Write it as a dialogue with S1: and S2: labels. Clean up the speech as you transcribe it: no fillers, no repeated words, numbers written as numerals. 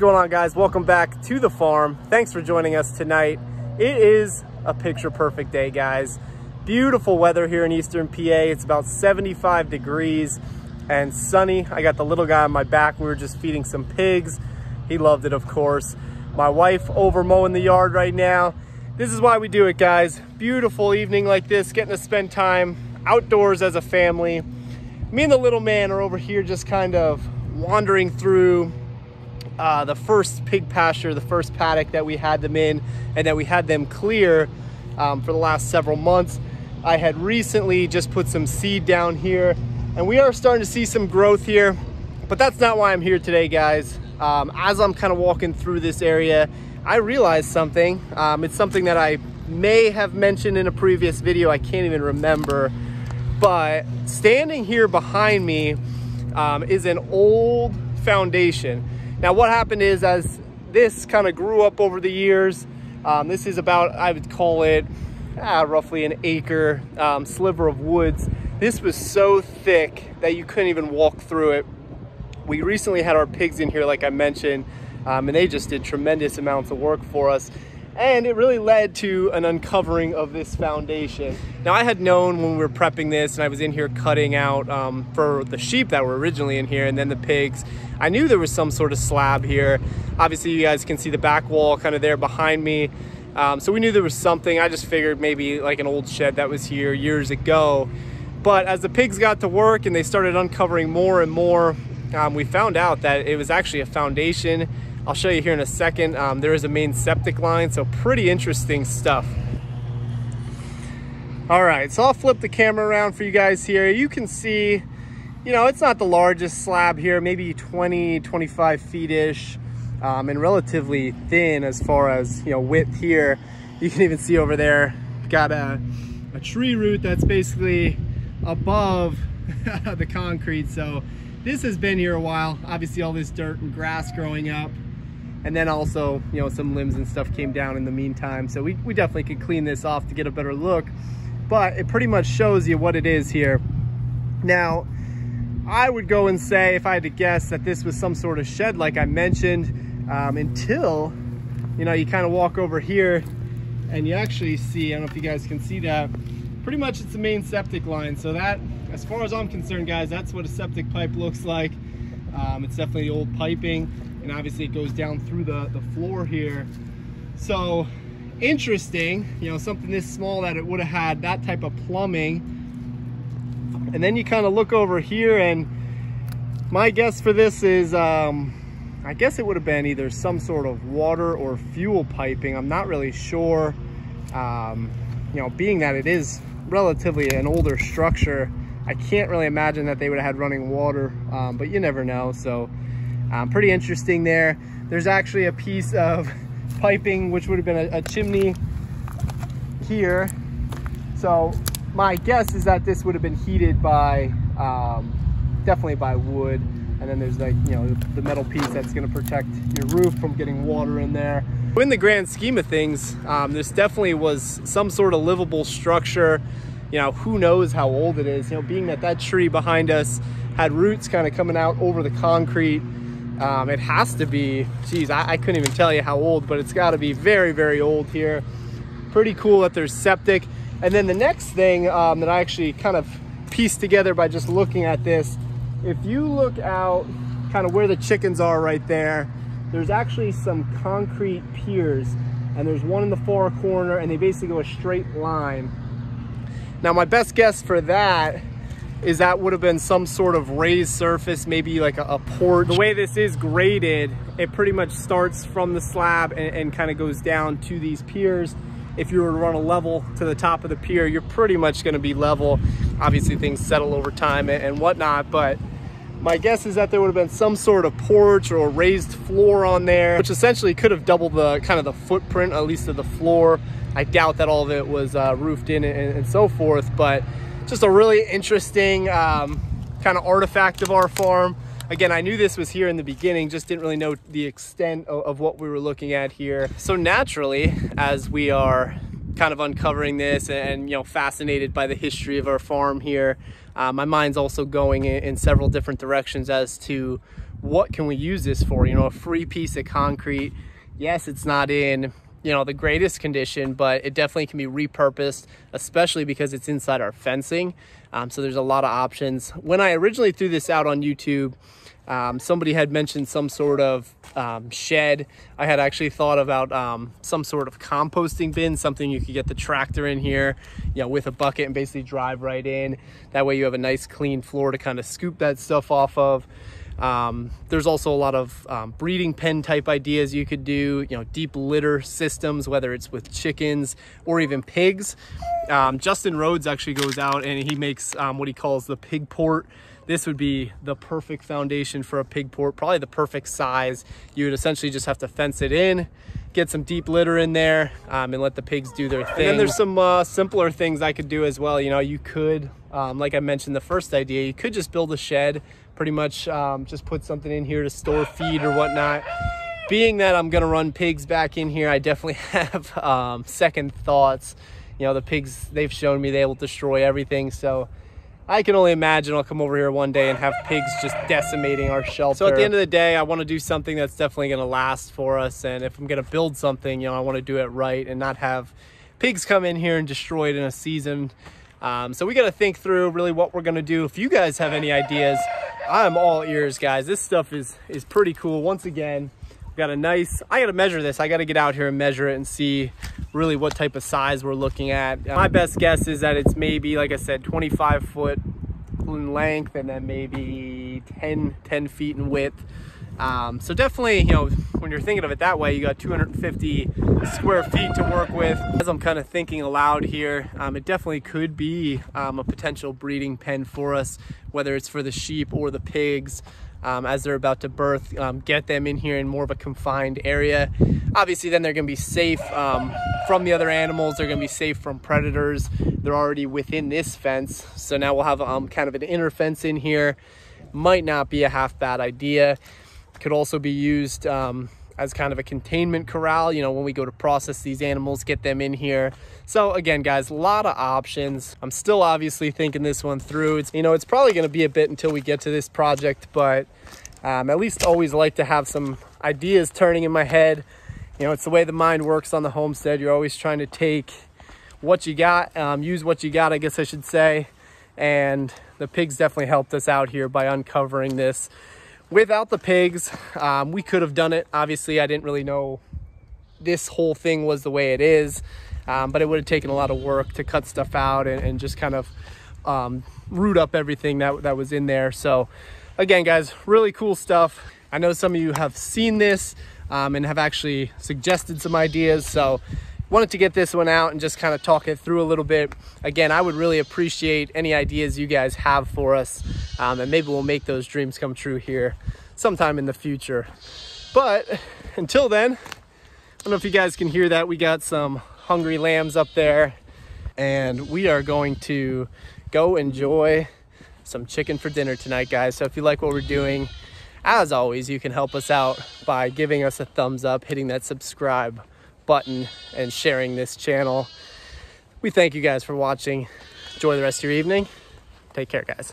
S1: going on, guys? Welcome back to the farm. Thanks for joining us tonight. It is a picture perfect day, guys. Beautiful weather here in Eastern PA. It's about 75 degrees and sunny. I got the little guy on my back. We were just feeding some pigs. He loved it, of course. My wife over mowing the yard right now. This is why we do it, guys. Beautiful evening like this, getting to spend time outdoors as a family. Me and the little man are over here just kind of wandering through the first pig pasture, the first paddock that we had them in and that we had them clear for the last several months. I had recently just put some seed down here and we are starting to see some growth here, but that's not why I'm here today, guys. As I'm kind of walking through this area, I realized something. It's something that I may have mentioned in a previous video. I can't even remember, but standing here behind me is an old foundation. Now what happened is, as this kind of grew up over the years, this is about, I would call it roughly an acre sliver of woods. This was so thick that you couldn't even walk through it. We recently had our pigs in here, like I mentioned, and they just did tremendous amounts of work for us. And it really led to an uncovering of this foundation. Now I had known when we were prepping this and I was in here cutting out for the sheep that were originally in here and then the pigs, I knew there was some sort of slab here. Obviously you guys can see the back wall kind of there behind me. So we knew there was something. I just figured maybe like an old shed that was here years ago. But as the pigs got to work and they started uncovering more and more, we found out that it was actually a foundation. I'll show you here in a second. There is a main septic line, so pretty interesting stuff. All right, so I'll flip the camera around for you guys here. You can see, you know, it's not the largest slab here, maybe 20, 25 feet-ish, and relatively thin as far as, you know, width here. You can even see over there, got a tree root that's basically above the concrete. So this has been here a while. Obviously all this dirt and grass growing up. And then also, you know, some limbs and stuff came down in the meantime. So we definitely could clean this off to get a better look. But it pretty much shows you what it is here. Now, I would go and say, if I had to guess, that this was some sort of shed, like I mentioned, until, you know, you kind of walk over here and you actually see, I don't know if you guys can see that, pretty much it's the main septic line. So that, as far as I'm concerned, guys, that's what a septic pipe looks like. It's definitely old piping. And obviously it goes down through the floor here. So interesting, you know, something this small that it would have had that type of plumbing. And then you kind of look over here and my guess for this is, I guess it would have been either some sort of water or fuel piping. I'm not really sure, you know, being that it is relatively an older structure, I can't really imagine that they would have had running water, but you never know. So pretty interesting there. There's actually a piece of piping which would have been a chimney here. So my guess is that this would have been heated by definitely by wood. And then there's, like, you know, the metal piece that's going to protect your roof from getting water in there. In the grand scheme of things, this definitely was some sort of livable structure. You know, who knows how old it is, you know, being that that tree behind us had roots kind of coming out over the concrete. It has to be, geez, I couldn't even tell you how old, but it's got to be very, very old here. Pretty cool that there's septic. And then the next thing that I actually kind of pieced together by just looking at this, if you look out kind of where the chickens are right there, there's actually some concrete piers, and there's one in the far corner, and they basically go a straight line. Now my best guess for that is that would have been some sort of raised surface, maybe like a porch. The way this is graded, it pretty much starts from the slab and kind of goes down to these piers. If you were to run a level to the top of the pier, you're pretty much gonna be level. Obviously things settle over time and whatnot, but my guess is that there would have been some sort of porch or raised floor on there, which essentially could have doubled the kind of the footprint, at least of the floor. I doubt that all of it was roofed in and so forth, but just a really interesting kind of artifact of our farm. Again, I knew this was here in the beginning, just didn't really know the extent of what we were looking at here. So naturally, as we are kind of uncovering this and, you know, fascinated by the history of our farm here, my mind's also going in several different directions as to what can we use this for? You know, a free piece of concrete. Yes, it's not in, you know, the greatest condition, but it definitely can be repurposed, especially because it's inside our fencing. So there's a lot of options. When I originally threw this out on YouTube, somebody had mentioned some sort of shed. I had actually thought about some sort of composting bin, something you could get the tractor in here, you know, with a bucket and basically drive right in. That way you have a nice clean floor to kind of scoop that stuff off of. There's also a lot of breeding pen type ideas you could do, you know, deep litter systems, whether it's with chickens or even pigs. Justin Rhodes actually goes out and he makes what he calls the pig port. This would be the perfect foundation for a pig port, probably the perfect size. You would essentially just have to fence it in, get some deep litter in there, and let the pigs do their thing. And then there's some simpler things I could do as well. You know, you could, like I mentioned, the first idea, you could just build a shed, pretty much just put something in here to store feed or whatnot. Being that I'm gonna run pigs back in here, I definitely have second thoughts. You know, the pigs, they've shown me they will destroy everything, so I can only imagine I'll come over here one day and have pigs just decimating our shelter. So at the end of the day, I want to do something that's definitely going to last for us. And if I'm going to build something, you know, I want to do it right and not have pigs come in here and destroy it in a season. So we got to think through really what we're going to do. If you guys have any ideas, I'm all ears, guys. This stuff is pretty cool. Once again, we've got a nice, I got to measure this. I got to get out here and measure it and see really what type of size we're looking at. My best guess is that it's maybe, like I said, 25 foot in length and then maybe 10 feet in width. So definitely, you know, when you're thinking of it that way, you got 250 square feet to work with. As I'm kind of thinking aloud here, it definitely could be a potential breeding pen for us, whether it's for the sheep or the pigs. As they're about to birth, get them in here in more of a confined area. Obviously then they're going to be safe from the other animals. They're going to be safe from predators. They're already within this fence, so now we'll have kind of an inner fence in here. Might not be a half bad idea. Could also be used as kind of a containment corral, you know, when we go to process these animals, get them in here. So again, guys, a lot of options. I'm still obviously thinking this one through. It's, you know, it's probably going to be a bit until we get to this project, but at least always like to have some ideas turning in my head. You know, it's the way the mind works on the homestead. You're always trying to take what you got, use what you got, I guess I should say. And the pigs definitely helped us out here by uncovering this. Without the pigs, we could have done it. Obviously, I didn't really know this whole thing was the way it is, but it would have taken a lot of work to cut stuff out and just kind of root up everything that was in there. So again, guys, really cool stuff. I know some of you have seen this and have actually suggested some ideas. So wanted to get this one out and just kind of talk it through a little bit. Again, I would really appreciate any ideas you guys have for us, and maybe we'll make those dreams come true here sometime in the future. But until then, I don't know if you guys can hear that. We got some hungry lambs up there, and we are going to go enjoy some chicken for dinner tonight, guys. So if you like what we're doing, as always, you can help us out by giving us a thumbs up, hitting that subscribe button, and sharing this channel. We thank you guys for watching. Enjoy the rest of your evening. Take care, guys.